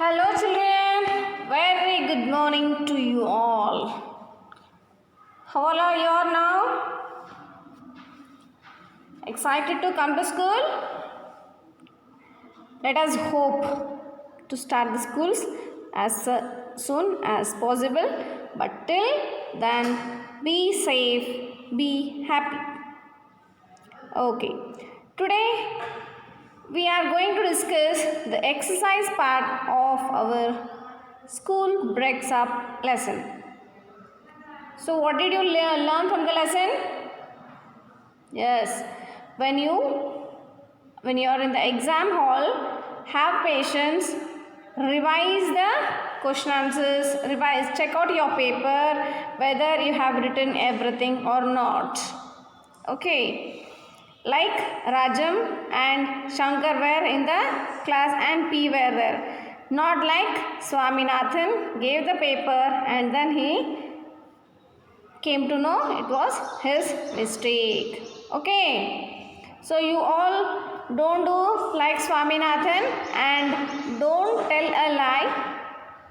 Hello children, very good morning to you all. How are you all now? Excited to come to school? Let us hope to start the schools as soon as possible. But till then, be safe, be happy. Okay, today we are going to discuss the exercise part of our school breaks up lesson. So what did you learn from the lesson? Yes, when you are in the exam hall, have patience, revise the question answers, check out your paper whether you have written everything or not. Okay, like Rajam and Shankar were in the class and P were there. Not like Swaminathan gave the paper and then he came to know it was his mistake. Okay, so you all don't do like Swaminathan and don't tell a lie.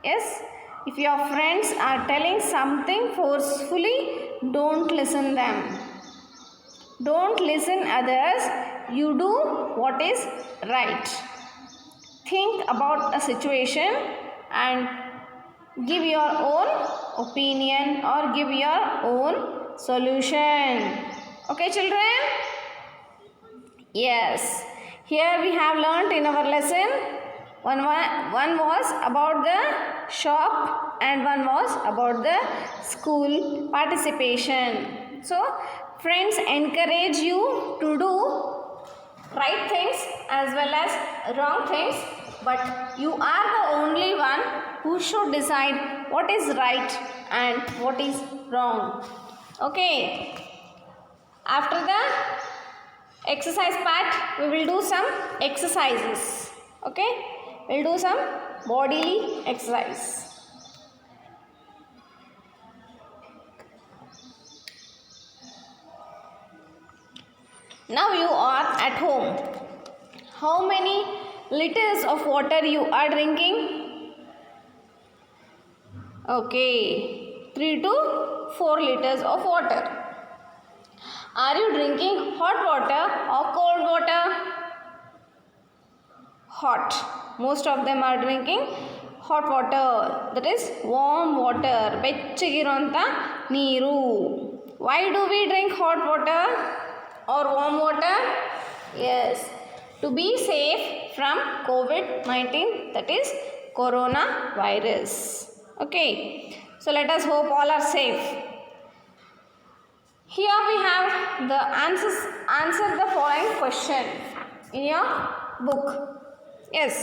Yes, if your friends are telling something forcefully, don't listen them. Don't listen others. You do what is right. Think about a situation and give your own opinion or give your own solution. Okay, children? Yes. Here we have learnt in our lesson one was about the shop and one was about the school participation. So, friends encourage you to do right things as well as wrong things, but you are the only one who should decide what is right and what is wrong. Okay. After the exercise part, we will do some exercises. Okay. We will do some bodily exercise. Now you are at home. How many liters of water you are drinking? Okay, 3 to 4 liters of water. Are you drinking hot water or cold water? Hot. Most of them are drinking hot water, that is warm water. Beಚ್ಚಗಿರುವಂತ ನೀರು. Why do we drink hot water or warm water? Yes, to be safe from COVID-19, that is coronavirus. Okay, so let us hope all are safe. Here we have the answer the following question in your book. Yes.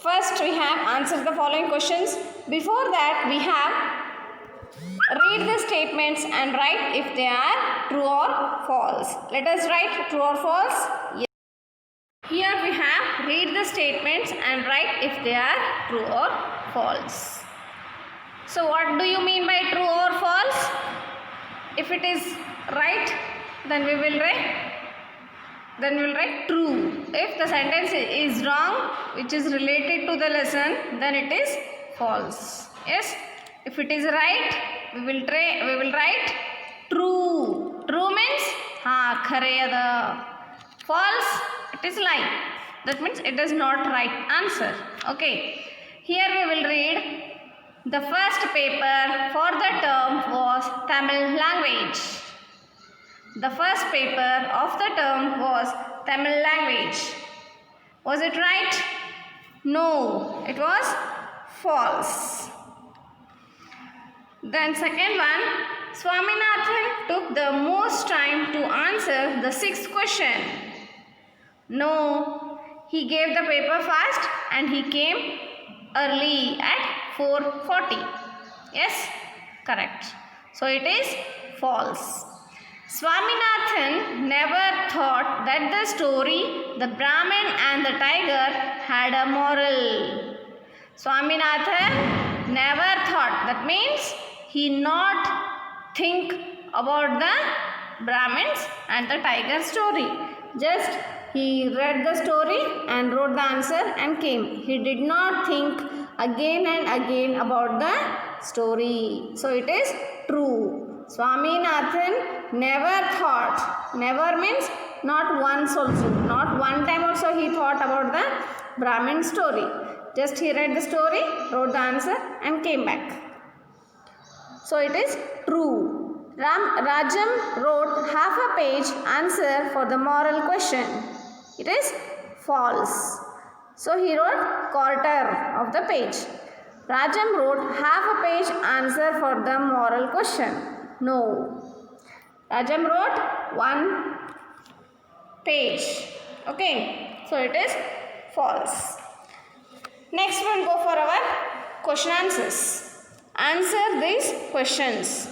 First we have answered the following questions. Before that we have read the statements and write if they are true or false. Let us write true or false. Yes. Here we have read the statements and write if they are true or false. So what do you mean by true or false? If it is right, then we will write true. If the sentence is wrong, which is related to the lesson, then it is false. Yes. If it is right, we will write true. True means khareyada. False, it is lie. That means it is not right answer. Okay. Here we will read. The first paper for the term was Tamil language. The first paper of the term was Tamil language. Was it right? No, it was false. Then second one, Swaminathan took the most time to answer the sixth question. No, he gave the paper fast and he came early at 4:40. Yes, correct. So it is false. Swaminathan never thought that the story, the Brahmin and the tiger, had a moral. Swaminathan never thought. That means he not think about the Brahmins and the tiger story. Just He read the story and wrote the answer and came. He did not think again and again about the story. So it is true. Swaminathan never thought. Never means not once also. Not one time also he thought about the Brahmin story. Just he read the story, wrote the answer and came back. So it is true. Rajam wrote half a page answer for the moral question. It is false. So he wrote quarter of the page. Rajam wrote half a page answer for the moral question. No. Rajam wrote one page. Okay. So it is false. Next we'll go for our question answers. Answer these questions.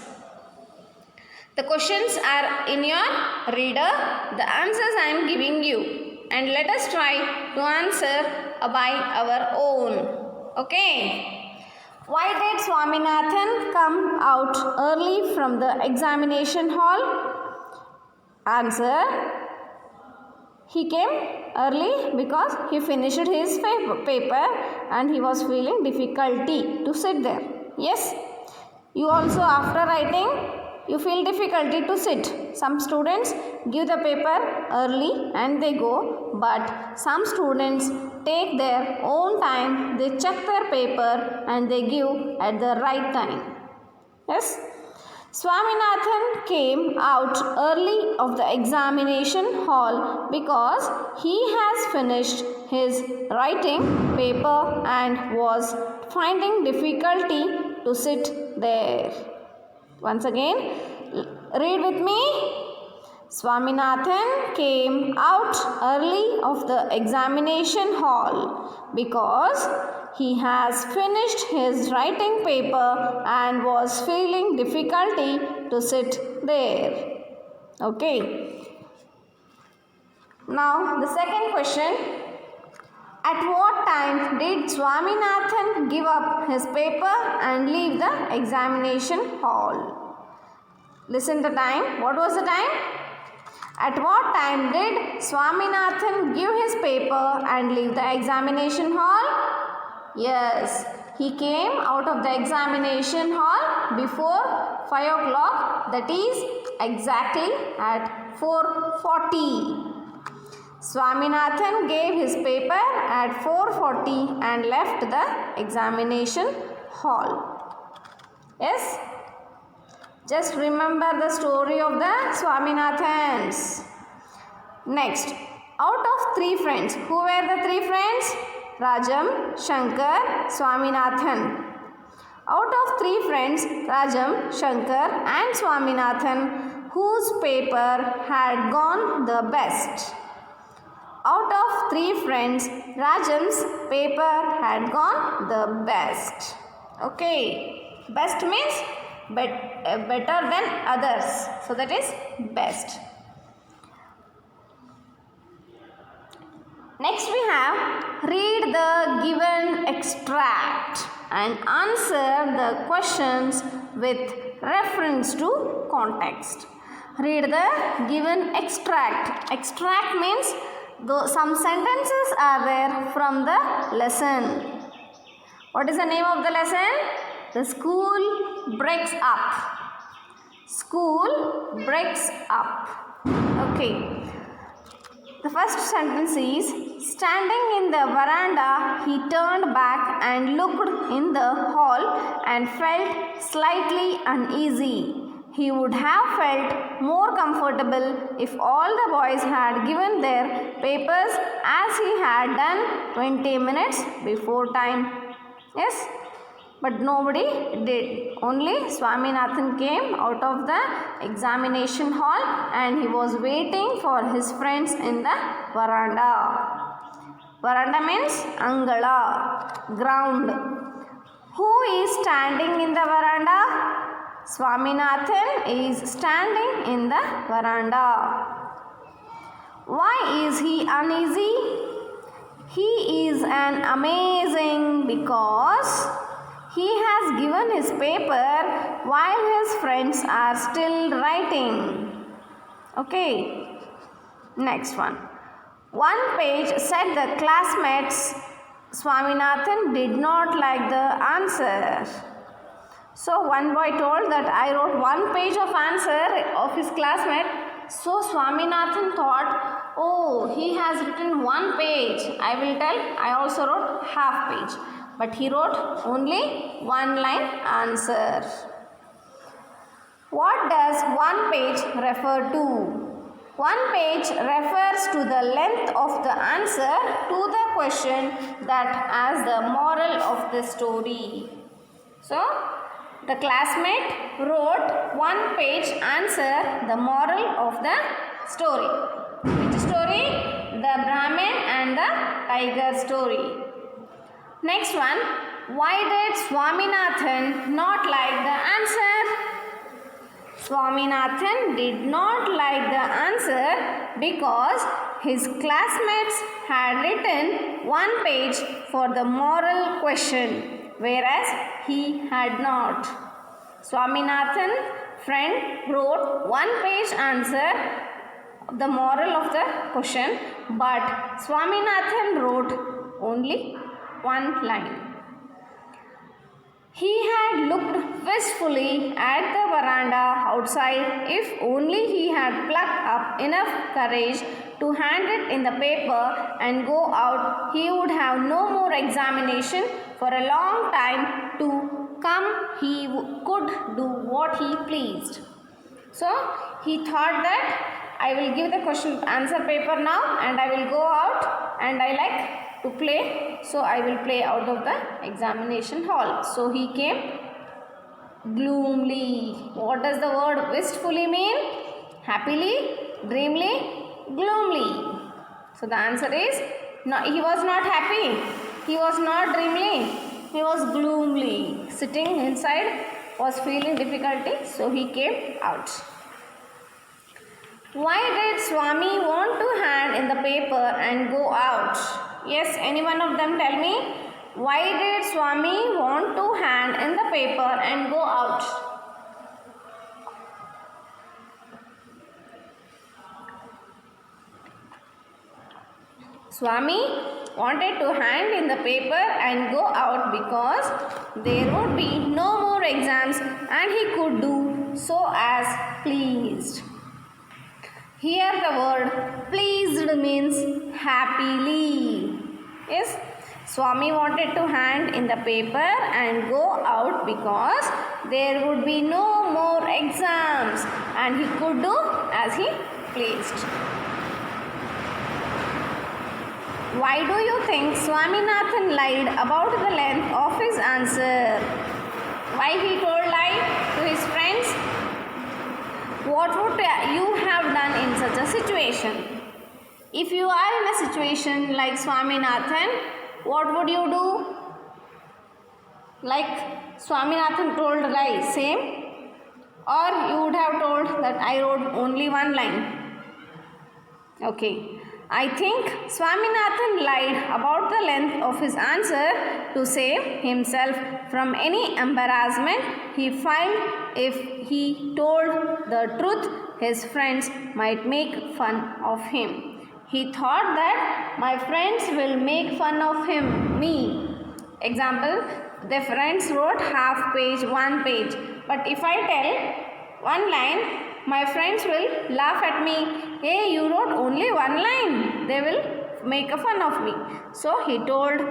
The questions are in your reader. The answers I am giving you. And let us try to answer by our own. Okay. Why did Swaminathan come out early from the examination hall? Answer. He came early because he finished his paper and he was feeling difficulty to sit there. Yes. You also after writing you feel difficulty to sit. Some students give the paper early and they go, but some students take their own time, they check their paper and they give at the right time. Yes? Swaminathan came out early of the examination hall because he has finished his writing paper and was finding difficulty to sit there. Once again, read with me. Swaminathan came out early of the examination hall because he has finished his writing paper and was feeling difficulty to sit there. Okay. Now, the second question. At what time did Swaminathan give up his paper and leave the examination hall? Listen the time. What was the time? At what time did Swaminathan give his paper and leave the examination hall? Yes, he came out of the examination hall before 5 o'clock, that is exactly at 4:40. Swaminathan gave his paper at 4:40 and left the examination hall. Yes? Just remember the story of the Swaminathans. Next, out of 3 friends, who were the 3 friends? Rajam, Shankar, Swaminathan. Out of 3 friends, Rajam, Shankar and Swaminathan, whose paper had gone the best? Out of 3 friends, Rajam's paper had gone the best. Okay. Best means better than others. So that is best. Next we have read the given extract and answer the questions with reference to context. Read the given extract. Extract means some sentences are there from the lesson. What is the name of the lesson? The school breaks up. School breaks up. Okay. The first sentence is, standing in the veranda, he turned back and looked in the hall and felt slightly uneasy. He would have felt more comfortable if all the boys had given their papers as he had done 20 minutes before time. Yes? But nobody did. Only Swaminathan came out of the examination hall and he was waiting for his friends in the veranda. Veranda means angala, ground. Who is standing in the veranda? Swaminathan is standing in the veranda. Why is he uneasy? He is an amazing because he has given his paper while his friends are still writing. Okay. Next one. One page said the classmates Swaminathan did not like the answer. So one boy told that I wrote one page of answer of his classmate. So Swaminathan thought, oh, he has written one page. I will tell, I also wrote half page. But he wrote only one line answer. What does one page refer to? One page refers to the length of the answer to the question that as the moral of the story. So, the classmate wrote one page answer, the moral of the story. Which story? The Brahmin and the tiger story. Next one. Why did Swaminathan not like the answer? Swaminathan did not like the answer because his classmates had written one page for the moral question, whereas he had not. Swaminathan friend wrote one page answer, the moral of the question, but Swaminathan wrote only one line. He had looked wistfully at the veranda outside. If only he had plucked up enough courage to hand it in the paper and go out, he would have no more examination for a long time to come. He could do what he pleased. So, he thought that I will give the question answer paper now and I will go out and I like to play, so I will play out of the examination hall. So he came gloomily. What does the word wistfully mean? Happily, dreamily, gloomily. So the answer is no, he was not happy, he was not dreamily, he was gloomily. Sitting inside was feeling difficulty, so he came out. Why did Swami want to hand in the paper and go out? Yes, any one of them tell me. Why did Swami want to hand in the paper and go out? Swami wanted to hand in the paper and go out because there would be no more exams and he could do so as pleased. Here the word pleased means happily. Yes, Swami wanted to hand in the paper and go out because there would be no more exams and he could do as he pleased. Why do you think Swaminathan lied about the length of his answer? Why he told lie to his friends? What would you have done in such a situation? If you are in a situation like Swaminathan, what would you do? Like Swaminathan told lie, same? Or you would have told that I wrote only one line. Okay. I think Swaminathan lied about the length of his answer to save himself from any embarrassment he felt. If he told the truth, his friends might make fun of him. He thought that my friends will make fun of me. Example, the friends wrote half page, one page. But if I tell one line, my friends will laugh at me. Hey, you wrote only one line. They will make a fun of me. So he told,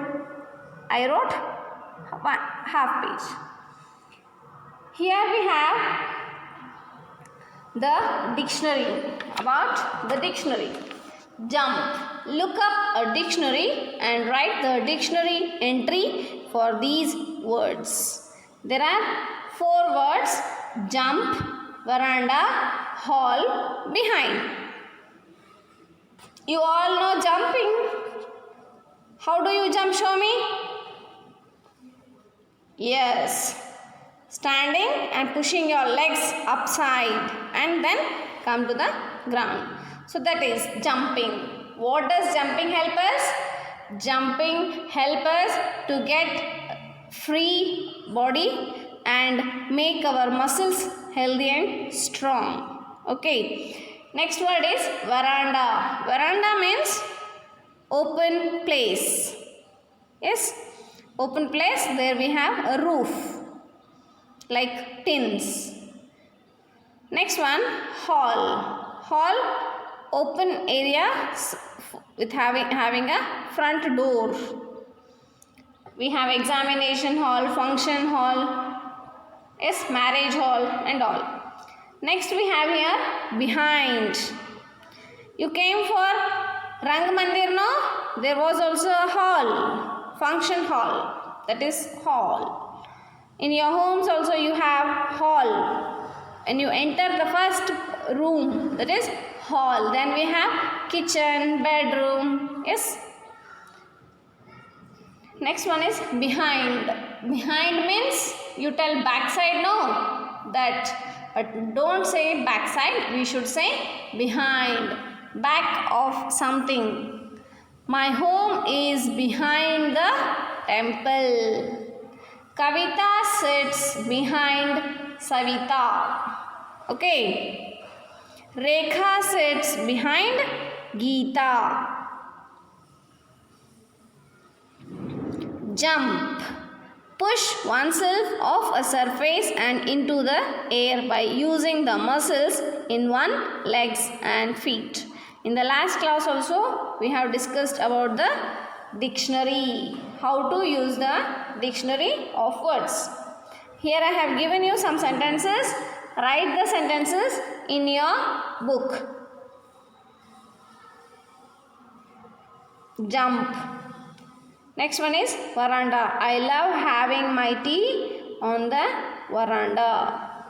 I wrote half page. Here we have the dictionary. About the dictionary. Jump. Look up a dictionary and write the dictionary entry for these words. There are 4 words: jump, veranda, hall, behind. You all know jumping. How do you jump? Show me. Yes. Standing and pushing your legs upside and then come to the ground. So that is jumping. What does jumping help us? Jumping help us to get free body and make our muscles healthy and strong. Okay. Next word is veranda. Veranda means open place. Yes, open place, there we have a roof like tins. Next one, hall. Hall, open area with having a front door. We have examination hall, function hall, yes, marriage hall and all. Next we have here behind. You came for Rang Mandir, no? There was also a hall, function hall, that is hall. In your homes also you have hall. When you enter the first room, that is hall. Then we have kitchen, bedroom, yes. Next one is behind. Behind means you tell backside, no? That, but don't say backside, we should say behind, back of something. My home is behind the temple. Kavita sits behind Savita. Okay. Rekha sits behind Geeta. Jump. Push oneself off a surface and into the air by using the muscles in one legs and feet. In the last class also we have discussed about the dictionary, how to use the dictionary of words. Here I have given you some sentences. Write the sentences in your book. Jump. Next one is veranda. I love having my tea on the veranda.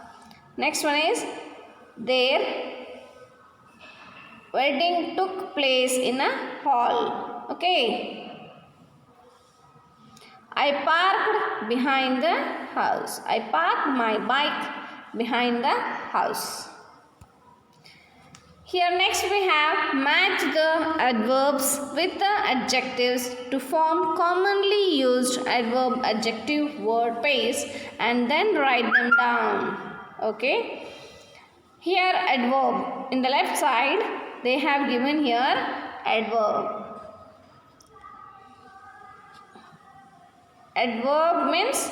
Next one is their wedding took place in a hall. Okay. I parked behind the house. I parked my bike behind the house. Here next we have match the adverbs with the adjectives to form commonly used adverb adjective word pairs and then write them down. Okay. Here adverb. In the left side they have given here adverb. Adverb means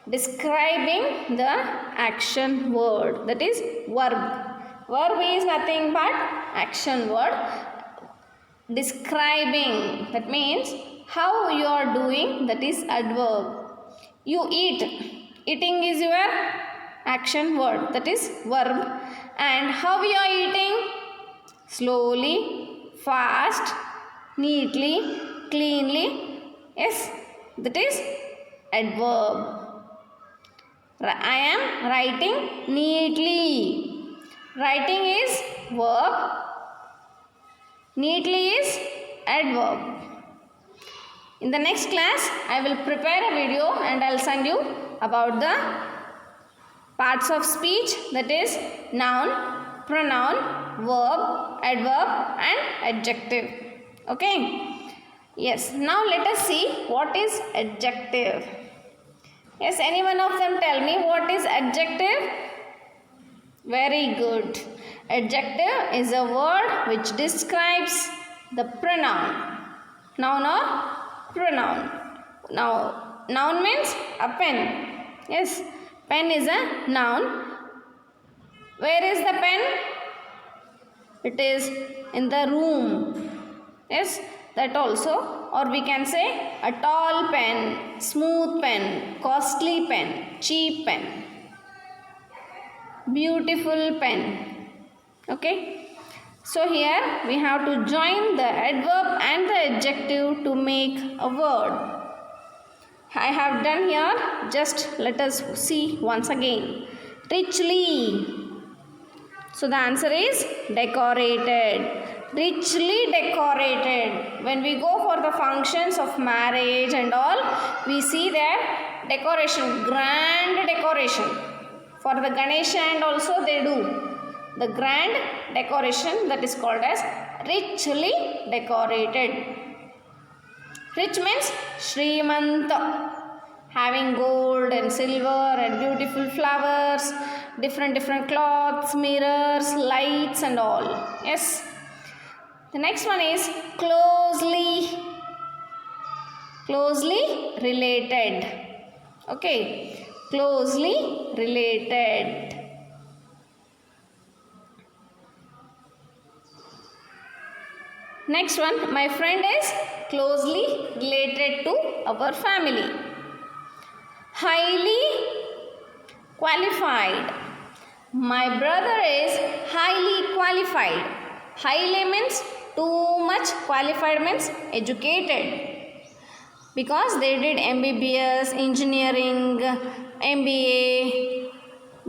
describing the action word, that is verb. Verb is nothing but action word. Describing, that means how you are doing, that is adverb. You eat. Eating is your action word, that is verb. And how you are eating? Slowly, fast, neatly, cleanly. Yes, that is adverb. I am writing neatly. Writing is verb. Neatly is adverb. In the next class, I will prepare a video and I will send you about the parts of speech, that is noun, pronoun, verb, adverb and adjective. Okay. Yes. Now let us see what is adjective. Yes, any one of them tell me what is adjective? Very good. Adjective is a word which describes the pronoun. Noun or pronoun. Now, noun means a pen. Yes, pen is a noun. Where is the pen? It is in the room. Yes, that also. Or we can say a tall pen, smooth pen, costly pen, cheap pen, beautiful pen. Okay. So here we have to join the adverb and the adjective to make a word. I have done here. Just let us see once again. Richly. So the answer is decorated. Richly decorated. When we go for the functions of marriage and all, we see that decoration, grand decoration. For the Ganesha and also they do the grand decoration, that is called as richly decorated. Rich means Srimanta, having gold and silver and beautiful flowers, different cloths, mirrors, lights and all. Yes. The next one is closely Closely related. Okay. Closely related. Next one, my friend is closely related to our family. Highly qualified. My brother is highly qualified. Highly means too much, qualified means educated. Because they did MBBS, engineering, MBA,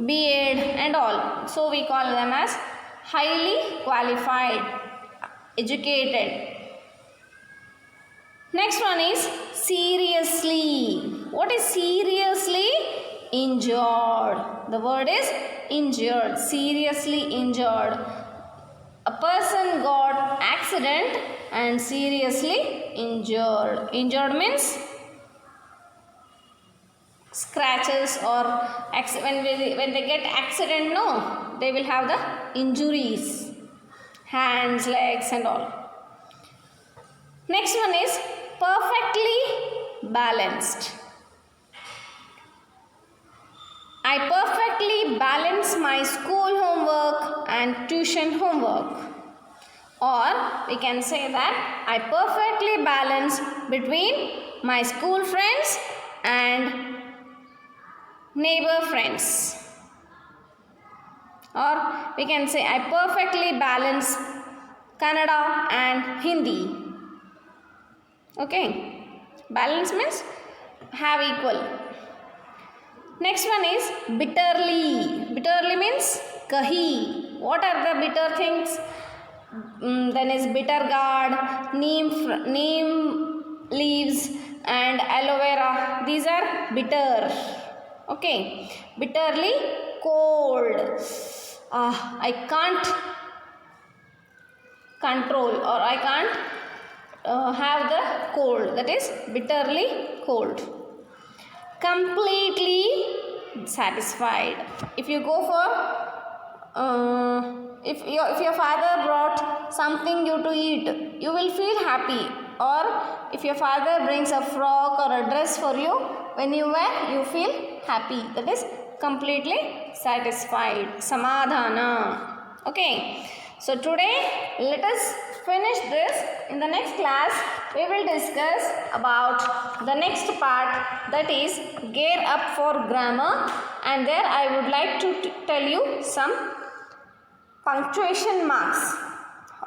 B.Ed and all. So we call them as highly qualified, educated. Next one is seriously. What is seriously? Injured. The word is injured. Seriously injured. A person got accident and seriously injured. Injured means scratches or when they get accident, no, they will have the injuries, hands, legs and all. Next one is perfectly balanced. I perfectly balance my school homework and tuition homework. Or we can say that I perfectly balance between my school friends and neighbor friends. Or we can say I perfectly balance Kannada and Hindi. Okay. Balance means have equal. Next one is bitterly. Bitterly means kahi. What are the bitter things? Then is bitter gourd, neem leaves and aloe vera. These are bitter. Okay. Bitterly cold. I can't control or I can't have the cold. That is bitterly cold. Completely satisfied. If you go for if your father brought something you to eat, you will feel happy. Or if your father brings a frock or a dress for you, when you wear, you feel happy. That is completely satisfied. Samadhana. Okay. So today let us finish this. In the next class we will discuss about the next part, that is gear up for grammar, and there I would like to tell you some punctuation marks,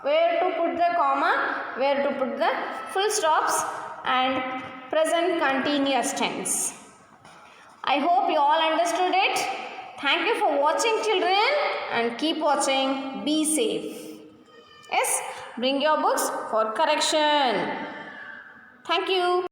where to put the comma, where to put the full stops and present continuous tense. I hope you all understood it. Thank you for watching, children, and keep watching. Be safe. Yes, bring your books for correction. Thank you.